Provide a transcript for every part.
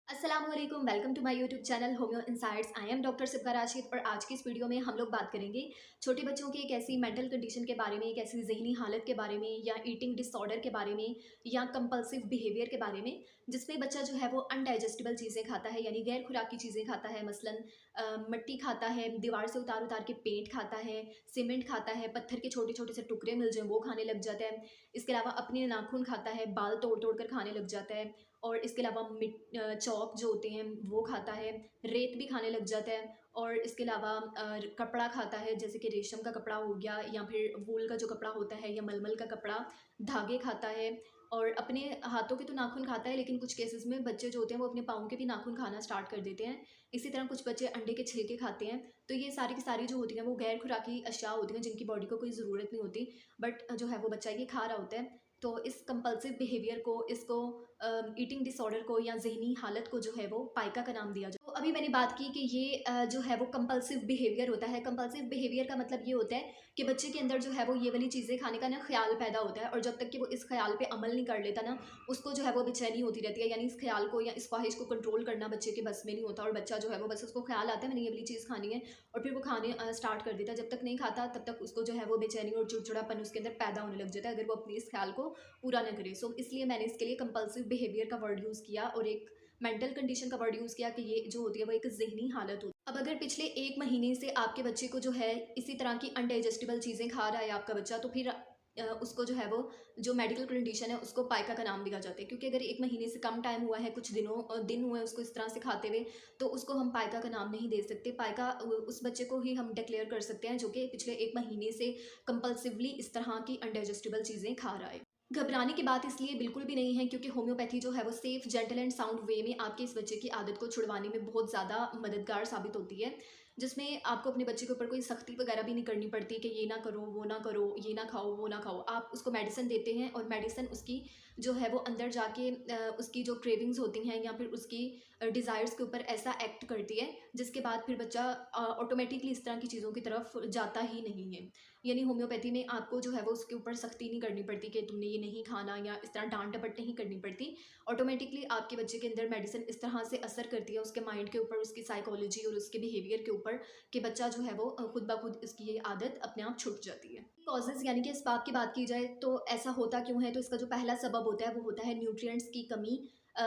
अस्सलामुअलैकुम, welcome to my YouTube channel homeo insights. I am doctor Sibka Rashid और आज की इस वीडियो में हम लोग बात करेंगे छोटे बच्चों की एक ऐसी मेंटल कंडीशन के बारे में, एक ऐसी जहनी हालत के बारे में, या ईटिंग डिसऑर्डर के बारे में, या कंपल्सिव बिहेवियर के बारे में, जिसमें बच्चा जो है वो अनडाइजेस्टिबल चीज़ें खाता है, यानी गैर खुराकी चीज़ें खाता है। मसलन मिट्टी खाता है, दीवार से उतार उतार के पेंट खाता है, सीमेंट खाता है, पत्थर के छोटे छोटे से टुकड़े मिल जाए वो खाने लग जाता है। इसके अलावा अपने नाखून खाता है, बाल तोड़ तोड़ कर खाने लग जाता है। और इसके अलावा चौक जो होते हैं वो खाता है, रेत भी खाने लग जाता है। और इसके अलावा कपड़ा खाता है, जैसे कि रेशम का कपड़ा हो गया, या फिर वूल का जो कपड़ा होता है, या मलमल का कपड़ा, धागे खाता है। और अपने हाथों के तो नाखून खाता है, लेकिन कुछ केसेस में बच्चे जो होते हैं वो अपने पाँव के भी नाखून खाना स्टार्ट कर देते हैं। इसी तरह कुछ बच्चे अंडे के छिलके खाते हैं। तो ये सारी की सारी जो होती हैं वो गैर खुराकी अशिया होती हैं, जिनकी बॉडी को कोई ज़रूरत नहीं होती, बट जो है वो बच्चा ये खा रहा होता है। तो इस कंपल्सिव बिहेवियर को, इसको ईटिंग डिसऑर्डर को, या ज़हनी हालत को जो है वो पाइका का नाम दिया जाए। तो अभी मैंने बात की कि ये जो है वो कंपल्सिव बिहेवियर होता है। कंपल्सिव बिहेवियर का मतलब ये होता है कि बच्चे के अंदर जो है वो ये वाली चीज़ें खाने का ना ख्याल पैदा होता है, और जब तक कि वो इस ख्याल पे अमल नहीं कर लेता ना, उसको जो है वो बेचैनी होती रहती है। यानी इस ख्याल को या इस ख्वाहिश को कंट्रोल करना बच्चे के बस में नहीं होता, और बच्चा जो है वो बस उसको ख्याल आता है मैंने ये वाली चीज़ खानी है, और फिर वो खाने स्टार्ट कर देता है। जब तक नहीं खाता तब तक उसको जो है वो बेचैनी और चिड़चिड़ापन उसके अंदर पैदा होने लग जाता है, अगर वो अपने इस ख्याल को पूरा ना करे। सो इसलिए मैंने इसके लिए कंपल्सिव बिहेवियर का वर्ड यूज़ किया, और एक मेंटल कंडीशन का वर्ड यूज़ किया कि ये जो होती है वो एक ज़हनी हालत होती है। अब अगर पिछले 1 महीने से आपके बच्चे को जो है इसी तरह की अनडाइजेस्टिबल चीज़ें खा रहा है आपका बच्चा, तो फिर उसको जो है वो जो मेडिकल कंडीशन है उसको पाइका का नाम दिया जाता है। क्योंकि अगर 1 महीने से कम टाइम हुआ है, कुछ दिन हुए हैं उसको इस तरह से खाते हुए, तो उसको हम पाइका का नाम नहीं दे सकते। पाइका उस बच्चे को ही हम डिक्लेयर कर सकते हैं जो कि पिछले 1 महीने से कंपल्सिवली इस तरह की अनडाइजेस्टिबल चीज़ें खा रहा है। घबराने की बात इसलिए बिल्कुल भी नहीं है, क्योंकि होम्योपैथी जो है वो सेफ, जेंटल एंड साउंड वे में आपके इस बच्चे की आदत को छुड़वाने में बहुत ज़्यादा मददगार साबित होती है, जिसमें आपको अपने बच्चे के ऊपर कोई सख्ती वगैरह भी नहीं करनी पड़ती कि ये ना करो, वो ना करो, ये ना खाओ, वो ना खाओ। आप उसको मेडिसिन देते हैं, और मेडिसिन उसकी जो है वो अंदर जाके उसकी जो क्रेविंग्स होती हैं या फिर उसकी डिज़ायर्स के ऊपर ऐसा एक्ट करती है, जिसके बाद फिर बच्चा ऑटोमेटिकली इस तरह की चीज़ों की तरफ जाता ही नहीं है। यानी होम्योपैथी में आपको जो है वो उसके ऊपर सख्ती नहीं करनी पड़ती कि तुमने ये नहीं खाना, या इस तरह डांट डपट नहीं करनी पड़ती। ऑटोमेटिकली आपके बच्चे के अंदर मेडिसिन इस तरह से असर करती है उसके माइंड के ऊपर, उसकी साइकोलॉजी और उसके बिहेवियर के ऊपर, कि बच्चा जो है वो खुद ब खुद इसकी ये आदत अपने आप छूट जाती है। कॉजेज़ यानी कि इसबाब की बात की जाए तो ऐसा होता क्यों है, तो इसका जो पहला सबब होता है वो होता है न्यूट्रिएंट्स की कमी।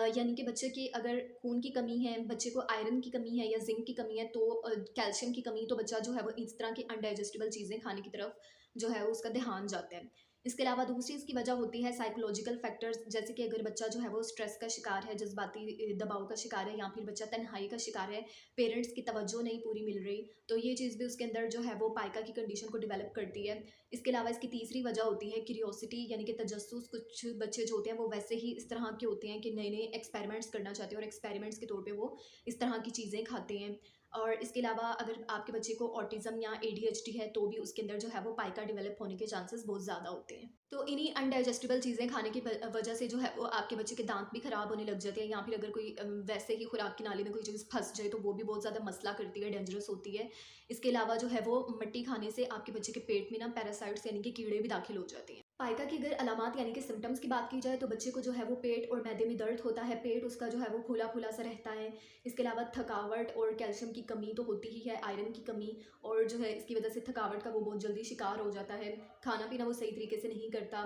यानी कि बच्चे की अगर खून की कमी है, बच्चे को आयरन की कमी है या ज़िंक की कमी है, तो कैल्शियम की कमी, तो बच्चा जो है वो इस तरह की अनडाइजेस्टिबल चीज़ें खाने की तरफ जो है उसका ध्यान जाता है। इसके अलावा दूसरी इसकी वजह होती है साइकोलॉजिकल फैक्टर्स, जैसे कि अगर बच्चा जो है वो स्ट्रेस का शिकार है, जज्बाती दबाव का शिकार है, या फिर बच्चा तन्हाई का शिकार है, पेरेंट्स की तवज्जो नहीं पूरी मिल रही, तो ये चीज़ भी उसके अंदर जो है वो पाइका की कंडीशन को डेवलप करती है। इसके अलावा इसकी तीसरी वजह होती है क्यूरियोसिटी, यानी कि तजस्सुस। कुछ बच्चे जो होते हैं वो वैसे ही इस तरह के होते हैं कि नए नए एक्सपेरिमेंट्स करना चाहते हैं, और एक्सपेरिमेंट्स के तौर पे वो इस तरह की चीज़ें खाते हैं। और इसके अलावा अगर आपके बच्चे को ऑटिज़म या एडीएचडी है, तो भी उसके अंदर जो है वो पाइका डेवलप होने के चांसेस बहुत ज़्यादा होते हैं। तो इन्हीं अनडाइजेस्टिबल चीज़ें खाने की वजह से जो है वो आपके बच्चे के दांत भी खराब होने लग जाते हैं, या फिर अगर कोई वैसे ही खुराक की नाली में कोई चीज़ फंस जाए तो वो भी बहुत ज़्यादा मसला करती है, डेंजरस होती है। इसके अलावा जो है वो मिट्टी खाने से आपके बच्चे के पेट में ना पैरासाइट्स यानी कि कीड़े भी दाखिल हो जाते हैं। पाइका की अगर अलामात यानी कि सिम्टम्स की बात की जाए, तो बच्चे को जो है वो पेट और मैदे में दर्द होता है, पेट उसका जो है वो फूला फूला सा रहता है। इसके अलावा थकावट और कैल्शियम की कमी तो होती ही है, आयरन की कमी, और जो है इसकी वजह से थकावट का वो बहुत जल्दी शिकार हो जाता है। खाना पीना वो सही तरीके से नहीं करता।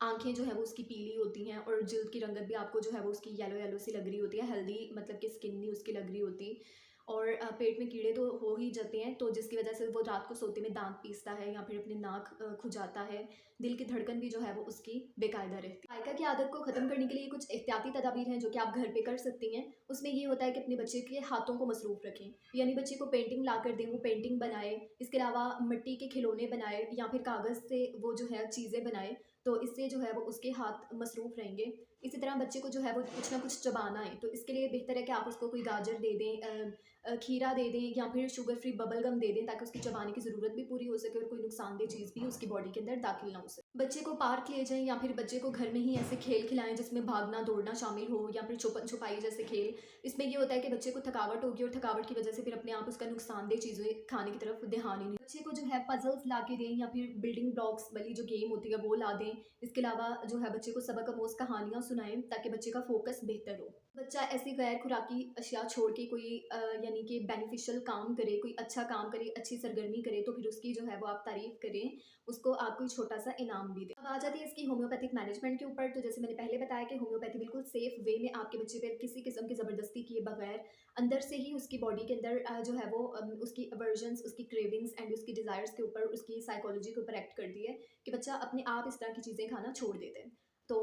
आँखें जो है वो उसकी पीली होती हैं, और जिल्द की रंगत भी आपको जो है वो उसकी येलो येलो सी लग रही होती है, हेल्दी मतलब कि स्किन नहीं उसकी लग रही होती। और पेट में कीड़े तो हो ही जाते हैं, तो जिसकी वजह से वो रात को सोते में दाँत पीसता है, या फिर अपने नाक खुजाता है। दिल की धड़कन भी जो है वो उसकी बेकायदा रहती है। पाइका की आदत को ख़त्म करने के लिए कुछ एहतियाती तदाबीर हैं जो कि आप घर पे कर सकती हैं। उसमें ये होता है कि अपने बच्चे के हाथों को मसरूफ़ रखें, यानी बच्चे को पेंटिंग ला कर दें, वो पेंटिंग बनाए। इसके अलावा मिट्टी के खिलौने बनाए, या फिर कागज़ से वो जो है चीज़ें बनाए, तो इससे जो है वो उसके हाथ मसरूफ़ रहेंगे। इसी तरह बच्चे को जो है वो कुछ ना कुछ चबाना है, तो इसके लिए बेहतर है कि आप उसको कोई गाजर दे दें, खीरा दे दें, या फिर शुगर फ्री बबल गम दे दें, ताकि उसकी चबाने की ज़रूरत भी पूरी हो सके और कोई नुकसानदेह चीज़ भी उसकी बॉडी के अंदर दाखिल ना हो सके। बच्चे को पार्क ले जाएँ, या फिर बच्चे को घर में ही ऐसे खेल खिलाएँ जिसमें भागना दौड़ना शामिल हो, या फिर छुपन छुपाई जैसे खेल। इसमें ये होता है कि बच्चे को थकावट होगी, और थकावट की वजह से फिर अपने आप उसका नुकसानदेह चीज़ें खाने की तरफ ध्यान ही नहीं। बच्चे को जो है पजल्स ला के दें, या फिर बिल्डिंग ब्लॉक्स वाली जो गेम होती है वो ला दें। इसके अलावा जो है बच्चे को सबक आमोज़ कहानियाँ सुनाएं ताकि बच्चे का फोकस बेहतर हो। बच्चा ऐसी गैर खुराकी अशिया छोड़ के कोई यानी कि बेनिफिशियल काम करे, कोई अच्छा काम करे, अच्छी सरगर्मी करे, तो फिर उसकी जो है वो आप तारीफ़ करें, उसको आप कोई छोटा-सा इनाम भी दें। अब आ जाती है इसकी होम्योपैथिक मैनेजमेंट के ऊपर। तो जैसे मैंने पहले बताया कि होम्योपैथी बिल्कुल सेफ़ वे में आपके बच्चे पे किसी किस्म की ज़बरदस्ती किए बगैर अंदर से ही उसकी बॉडी के अंदर जो है वो उसकी अवर्जन्स, उसकी क्रेविंग्स एंड उसकी डिज़ायर्स के ऊपर, उसकी साइकोलॉजी के ऊपर एक्ट करती है कि बच्चा अपने आप इस तरह की चीज़ें खाना छोड़ देते हैं। तो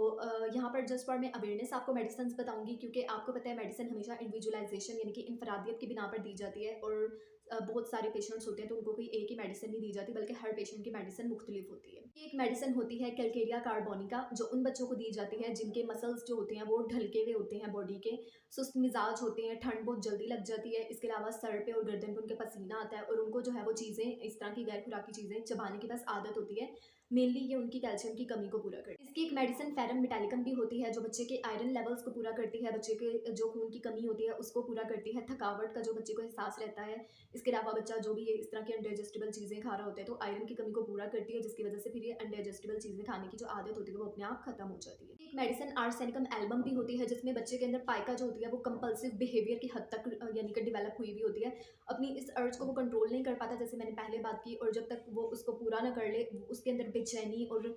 यहाँ पर जस्ट फॉर मैं अवेयरनेस आपको मेडिसिन्स बताऊँगी, क्योंकि आपको पता है मेडिसिन हमेशा इंडिविजुअलाइजेशन यानी कि इनफरादियत की बिना पर दी जाती है, और बहुत सारे पेशेंट्स होते हैं तो उनको कोई एक ही मेडिसिन नहीं दी जाती, बल्कि हर पेशेंट की मेडिसिन मुख्तलिफ होती है। एक मेडिसिन होती है कैलकेरिया कार्बोनिका, जो उन बच्चों को दी जाती है जिनके मसल्स जो होते हैं वो ढलके हुए होते हैं, बॉडी के सुस्त मिजाज होते हैं, ठंड बहुत जल्दी लग जाती है। इसके अलावा सर पे और गर्दन पे उनके पसीना आता है, और उनको जो है वो चीज़ें, इस तरह की गैर खुराकी चीज़ें चबाने की बस आदत होती है। मेनली ये उनकी कैल्शियम की कमी को पूरा करती है। इसकी एक मेडिसिन फेरम मेटालिकम भी होती है, जो बच्चे के आयरन लेवल्स को पूरा करती है, बच्चे के जो खून की कमी होती है उसको पूरा करती है, थकावट का जो बच्चे को एहसास रहता है। इसके अलावा बच्चा जो भी ये इस तरह की अनडाइजेस्टेबल चीज़ें खा रहा होता है तो आयरन की कमी को पूरा करती है, जिसकी वजह से फिर ये अनडाइजेस्टेबल चीज़ें खाने की जो आदत होती है वो अपने आप खत्म हो जाती है। एक मेडिसिन आर्सेनिकम एल्बम भी होती है, जिसमें बच्चे के अंदर पाइका जो होती है वो कंपल्सिव बिहेवियर की हद तक यानी कि डेवलप हुई हुई होती है। अपनी इस अर्ज को वो कंट्रोल नहीं कर पाता, जैसे मैंने पहले बात की, और जब तक वो उसको पूरा ना कर ले उसके अंदर बेचैनी और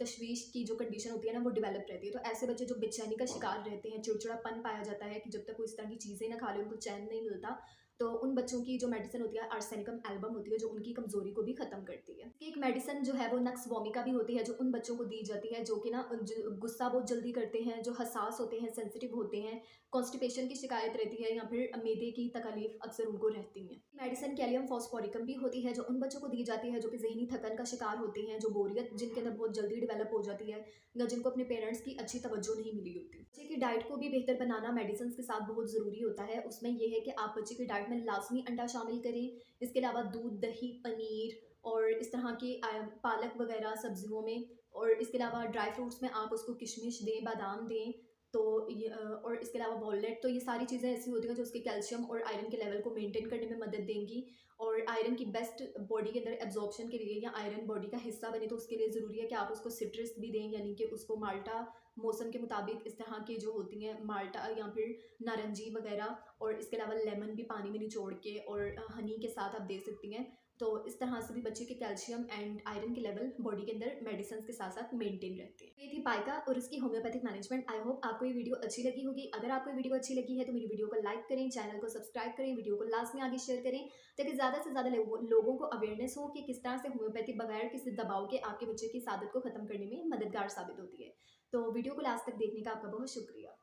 तशवीश की जो कंडीशन होती है ना वो डेवलप रहती है। तो ऐसे बच्चे जो बेचैनी का शिकार रहते हैं, चिड़चिड़ापन पाया जाता है कि जब तक वो इस तरह की चीज़ें ना खा ले उनको चैन नहीं मिलता, तो उन बच्चों की जो मेडिसिन होती है आर्सेनिकम एल्बम होती है, जो उनकी कमज़ोरी को भी ख़त्म करती है। एक मेडिसिन जो है वो नक्स वोमिका भी होती है, जो उन बच्चों को दी जाती है जो कि ना गुस्सा बहुत जल्दी करते हैं, जो हसास होते हैं, सेंसिटिव होते हैं, कॉन्स्टिपेशन की शिकायत रहती है, या फिर मैदे की तकलीफ अक्सर उनको रहती है। मेडिसिन कैलियम फॉस्फोरिकम भी होती है, जो उन बच्चों को दी जाती है जो कि जहनी थकन का शिकार होते हैं, जो बोरियत जिनके अंदर बहुत जल्दी डेवलप हो जाती है, या जिनको अपने पेरेंट्स की अच्छी तवज्जो नहीं मिली होती। बच्चे की डाइट को भी बेहतर बनाना मेडिसिन के साथ बहुत ज़रूरी होता है। उसमें यह है कि आप बच्चे की डाइट में लाजमी अंडा शामिल करें। इसके अलावा दूध, दही, पनीर और इस तरह की पालक वगैरह सब्जियों में, और इसके अलावा ड्राई फ्रूट्स में आप उसको किशमिश दें, बादाम दें। तो ये और इसके अलावा वॉलनट, तो ये सारी चीज़ें ऐसी होती हैं जो उसके कैल्शियम और आयरन के लेवल को मेंटेन करने में मदद देंगी, और आयरन की बेस्ट बॉडी के अंदर एब्जॉर्प्शन के लिए, या आयरन बॉडी का हिस्सा बने, तो उसके लिए ज़रूरी है कि आप उसको सिट्रस भी दें, यानी कि उसको माल्टा मौसम के मुताबिक इस तरह की जो होती हैं माल्टा या फिर नारंगी वगैरह, और इसके अलावा लेमन भी पानी में निचोड़ के और हनी के साथ आप दे सकती हैं। तो इस तरह से भी बच्चे के कैल्शियम एंड आयरन के लेवल बॉडी के अंदर मेडिसिन के साथ साथ मेंटेन रहते हैं। ये थी पाइका और इसकी होम्योपैथिक मैनेजमेंट। आई होप आपको ये वीडियो अच्छी लगी होगी। अगर आपको ये वीडियो अच्छी लगी है तो मेरी वीडियो को लाइक करें, चैनल को सब्सक्राइब करें, वीडियो को लास्ट में आगे शेयर करें, ताकि ज़्यादा से ज़्यादा लोगों को अवेयरनेस हो कि किस तरह से होम्योपैथी बगैर किसी दबाव के आपके बच्चे की इस आदत को ख़त्म करने में मददगार साबित होती है। तो वीडियो को लास्ट तक देखने का आपका बहुत शुक्रिया।